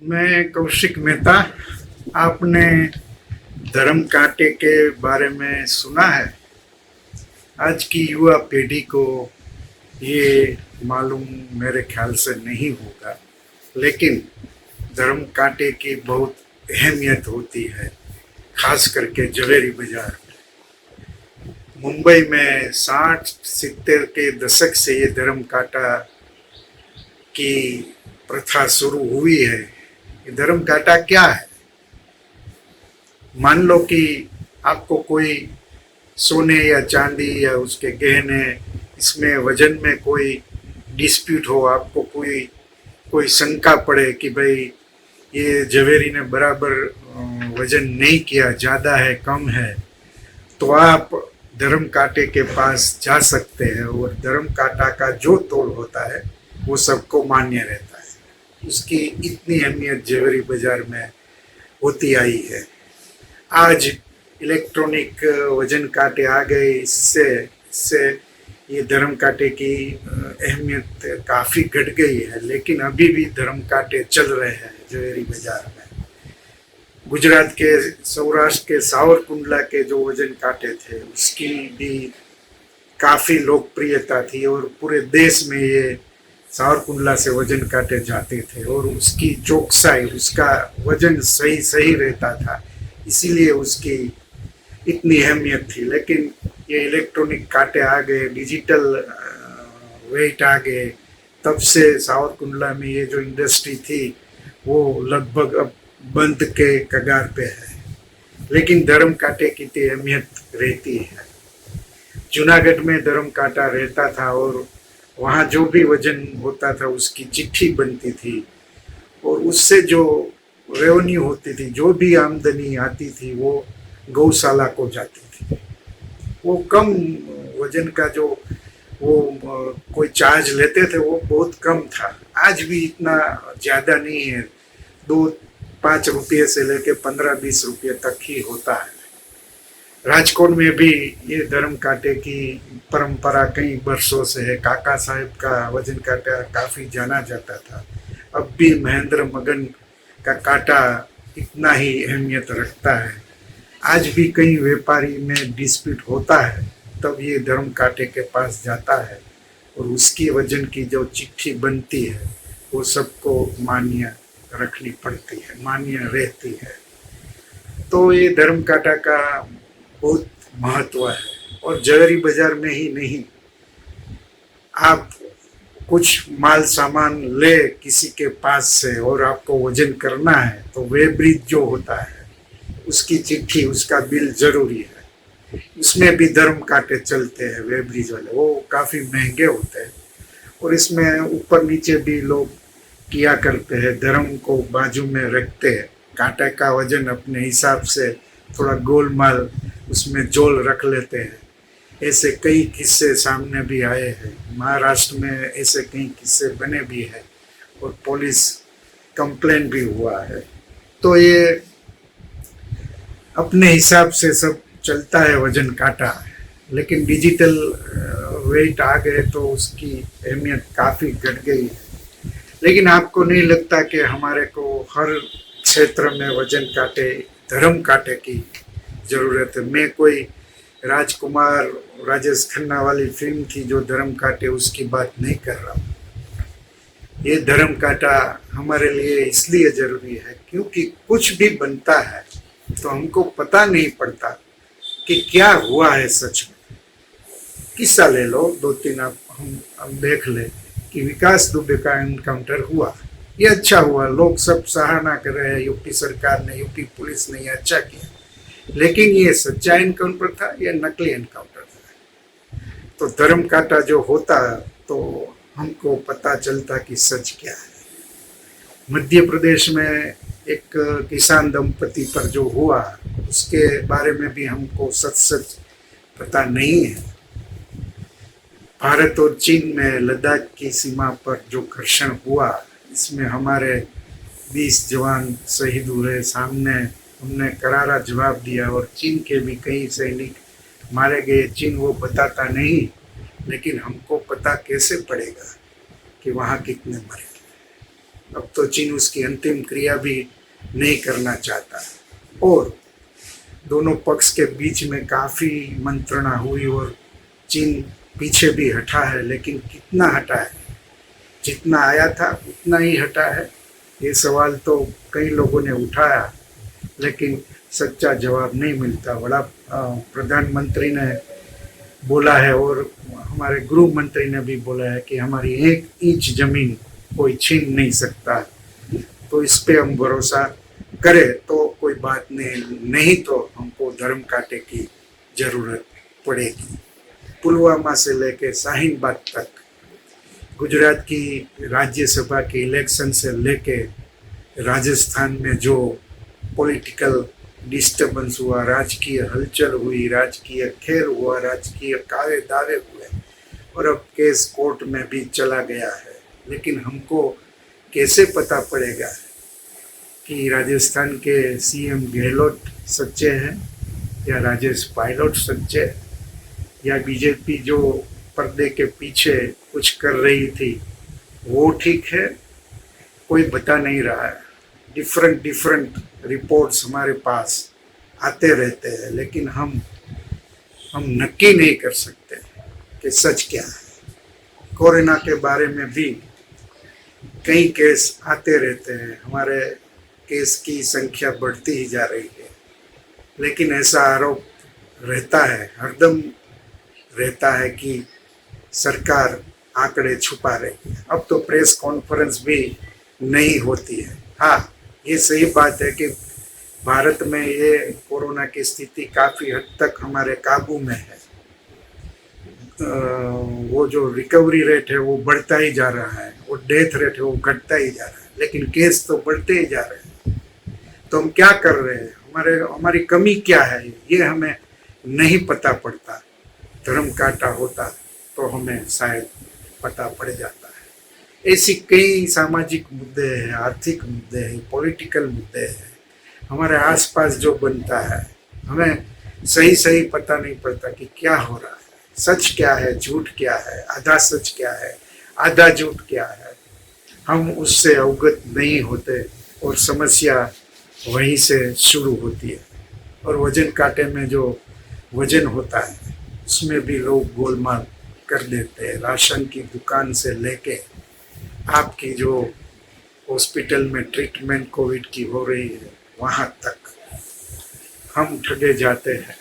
मैं कौशिक मेहता। आपने धर्म कांटे के बारे में सुना है? आज की युवा पीढ़ी को ये मालूम मेरे ख्याल से नहीं होगा, लेकिन धर्म कांटे की बहुत अहमियत होती है, खास करके जवेरी बाजार में। मुंबई में 60-70 के दशक से ये धर्म कांटा की प्रथा शुरू हुई है। ये धर्म कांटा क्या है? मान लो कि आपको कोई सोने या चांदी या उसके गहने, इसमें वजन में कोई डिस्प्यूट हो, आपको कोई कोई शंका पड़े कि भाई ये जवेरी ने बराबर वजन नहीं किया, ज़्यादा है, कम है, तो आप धर्म कांटे के पास जा सकते हैं और धर्म कांटा का जो तोल होता है वो सबको मान्य रहता है। उसकी इतनी अहमियत जवेरी बाजार में होती आई है। आज इलेक्ट्रॉनिक वजन कांटे आ गए, इससे इससे ये धर्म कांटे की अहमियत काफ़ी घट गई है, लेकिन अभी भी धर्म कांटे चल रहे हैं जवेरी बाजार में। गुजरात के, सौराष्ट्र के सावरकुंडला के जो वजन कांटे थे उसकी भी काफ़ी लोकप्रियता थी और पूरे देश में ये सावरकुंडला से वजन कांटे जाते थे और उसकी चौकसाई, उसका वजन सही सही रहता था, इसीलिए उसकी इतनी अहमियत थी। लेकिन ये इलेक्ट्रॉनिक कांटे आ गए, डिजिटल वेट आ गए, तब से सावरकुंडला में ये जो इंडस्ट्री थी वो लगभग अब बंद के कगार पे है। लेकिन धर्म कांटे की तो अहमियत रहती है। जूनागढ़ में धर्म कांटा रहता था और वहाँ जो भी वजन होता था उसकी चिट्ठी बनती थी और उससे जो रेवेन्यू होती थी, जो भी आमदनी आती थी, वो गौशाला को जाती थी। वो कम वजन का जो वो कोई चार्ज लेते थे वो बहुत कम था। आज भी इतना ज़्यादा नहीं है, 2-5 रुपये से लेके 15-20 रुपये तक ही होता है। राजकोट में भी ये धर्म कांटे की परंपरा कई वर्षों से है। काका साहब का वजन कांटा काफ़ी जाना जाता था। अब भी महेंद्र मगन का कांटा इतना ही अहमियत रखता है। आज भी कई व्यापारी में डिस्प्यूट होता है, तब ये धर्म कांटे के पास जाता है और उसकी वजन की जो चिट्ठी बनती है वो सबको मान्य रखनी पड़ती है, मान्य रहती है। तो ये धर्म कांटा का बहुत महत्व है। और जवेरी बाजार में ही नहीं, आप कुछ माल सामान ले किसी के पास से और आपको वजन करना है तो वेब्रिज जो होता है उसकी चिट्ठी, उसका बिल जरूरी है। इसमें भी धर्म कांटे चलते हैं वेब्रिज वाले, वो काफ़ी महंगे होते हैं और इसमें ऊपर नीचे भी लोग किया करते हैं, धर्म को बाजू में रखते हैं, कांटे का वजन अपने हिसाब से थोड़ा गोलमाल उसमें जोल रख लेते हैं। ऐसे कई किस्से सामने भी आए हैं। महाराष्ट्र में ऐसे कई किस्से बने भी हैं और पुलिस कंप्लेन भी हुआ है। तो ये अपने हिसाब से सब चलता है वजन कांटा, लेकिन डिजिटल वेट आ गए तो उसकी अहमियत काफ़ी घट गई है। लेकिन आपको नहीं लगता कि हमारे को हर क्षेत्र में वजन कांटे, धर्म कांटे की ज़रूरत है? मैं कोई राजकुमार, राजेश खन्ना वाली फिल्म थी जो धर्म कांटे, उसकी बात नहीं कर रहा हूँ। ये धर्म कांटा हमारे लिए इसलिए ज़रूरी है क्योंकि कुछ भी बनता है तो हमको पता नहीं पड़ता कि क्या हुआ है सच में। किस्सा ले लो 2-3, हम देख ले कि विकास दुबे का एनकाउंटर हुआ, ये अच्छा हुआ, लोग सब सराहना कर रहे हैं, यूपी सरकार ने, यूपी पुलिस ने ये अच्छा किया। लेकिन ये सच्चा एनकाउंटर था या नकली एनकाउंटर था? तो धर्म कांटा जो होता तो हमको पता चलता कि सच क्या है। मध्य प्रदेश में एक किसान दंपति पर जो हुआ उसके बारे में भी हमको सच पता नहीं है। भारत और चीन में लद्दाख की सीमा पर जो घर्षण हुआ, इसमें हमारे 20 जवान शहीद हुए। सामने हमने करारा जवाब दिया और चीन के भी कई सैनिक मारे गए। चीन वो बताता नहीं, लेकिन हमको पता कैसे पड़ेगा कि वहाँ कितने मरे। अब तो चीन उसकी अंतिम क्रिया भी नहीं करना चाहता। और दोनों पक्ष के बीच में काफ़ी मंत्रणा हुई और चीन पीछे भी हटा है, लेकिन कितना हटा है? जितना आया था उतना ही हटा है। ये सवाल तो कई लोगों ने उठाया, लेकिन सच्चा जवाब नहीं मिलता। प्रधानमंत्री ने बोला है और हमारे गृह मंत्री ने भी बोला है कि हमारी 1 इंच जमीन कोई छीन नहीं सकता। तो इस पे हम भरोसा करें तो कोई बात नहीं तो हमको धर्म कांटे की जरूरत पड़ेगी। पुलवामा से लेके शाहीनबाग तक, गुजरात की राज्यसभा के इलेक्शन से लेके राजस्थान में जो पॉलिटिकल डिस्टर्बेंस हुआ, राजकीय हलचल हुई, राजकीय खेल हुआ, राजकीय कावे दावे हुए और अब केस कोर्ट में भी चला गया है। लेकिन हमको कैसे पता पड़ेगा कि राजस्थान के सीएम गहलोत सच्चे हैं या राजेश पायलट सच्चे, या बीजेपी जो पर्दे के पीछे कुछ कर रही थी वो ठीक है? कोई बता नहीं रहा है। डिफरेंट रिपोर्ट्स हमारे पास आते रहते हैं, लेकिन हम नक्की नहीं कर सकते कि सच क्या है। कोरोना के बारे में भी कई केस आते रहते हैं, हमारे केस की संख्या बढ़ती ही जा रही है, लेकिन ऐसा आरोप रहता है, हरदम रहता है कि सरकार आंकड़े छुपा रही है। अब तो प्रेस कॉन्फ्रेंस भी नहीं होती है। हाँ, ये सही बात है कि भारत में ये कोरोना की स्थिति काफ़ी हद तक हमारे काबू में है। वो जो रिकवरी रेट है वो बढ़ता ही जा रहा है, वो डेथ रेट है वो घटता ही जा रहा है, लेकिन केस तो बढ़ते ही जा रहे हैं। तो हम क्या कर रहे हैं? हमारी कमी क्या है ये हमें नहीं पता पड़ता। धर्म कांटा होता तो हमें शायद पता पड़ जाता है। ऐसी कई सामाजिक मुद्दे हैं, आर्थिक मुद्दे हैं, पॉलिटिकल मुद्दे हैं हमारे आसपास जो बनता है, हमें सही पता नहीं पड़ता कि क्या हो रहा है, सच क्या है, झूठ क्या है, आधा सच क्या है, आधा झूठ क्या है। हम उससे अवगत नहीं होते और समस्या वहीं से शुरू होती है। और वजन कांटे में जो वजन होता है उसमें भी लोग गोलमाल कर देते हैं। राशन की दुकान से लेके आपकी जो हॉस्पिटल में ट्रीटमेंट कोविड की हो रही है वहाँ तक हम ठगे जाते हैं,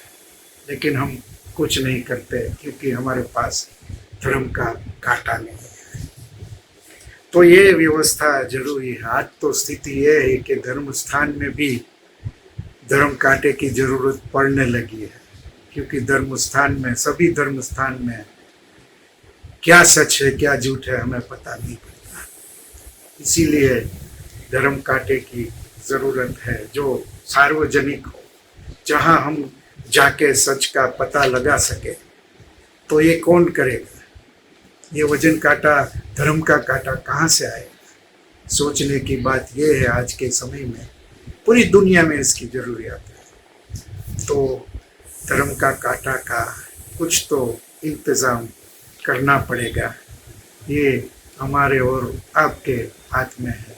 लेकिन हम कुछ नहीं करते क्योंकि हमारे पास धर्म का कांटा नहीं है। तो ये व्यवस्था जरूरी है। आज तो स्थिति ये है कि धर्म स्थान में भी धर्म कांटे की जरूरत पड़ने लगी है, क्योंकि धर्म स्थान में, सभी धर्म स्थान में क्या सच है क्या झूठ है हमें पता नहीं पड़ता। इसीलिए धर्म कांटे की ज़रूरत है जो सार्वजनिक हो, जहां हम जाके सच का पता लगा सके। तो ये कौन करेगा? ये वजन कांटा, धर्म का कांटा कहाँ से आएगा? सोचने की बात ये है। आज के समय में पूरी दुनिया में इसकी ज़रूरियत है। तो धर्म का कांटा का कुछ तो इंतज़ाम करना पड़ेगा। ये हमारे और आपके हाथ में है।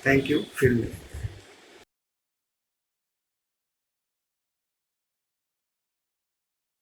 Thank you. फिर मिलेंगे।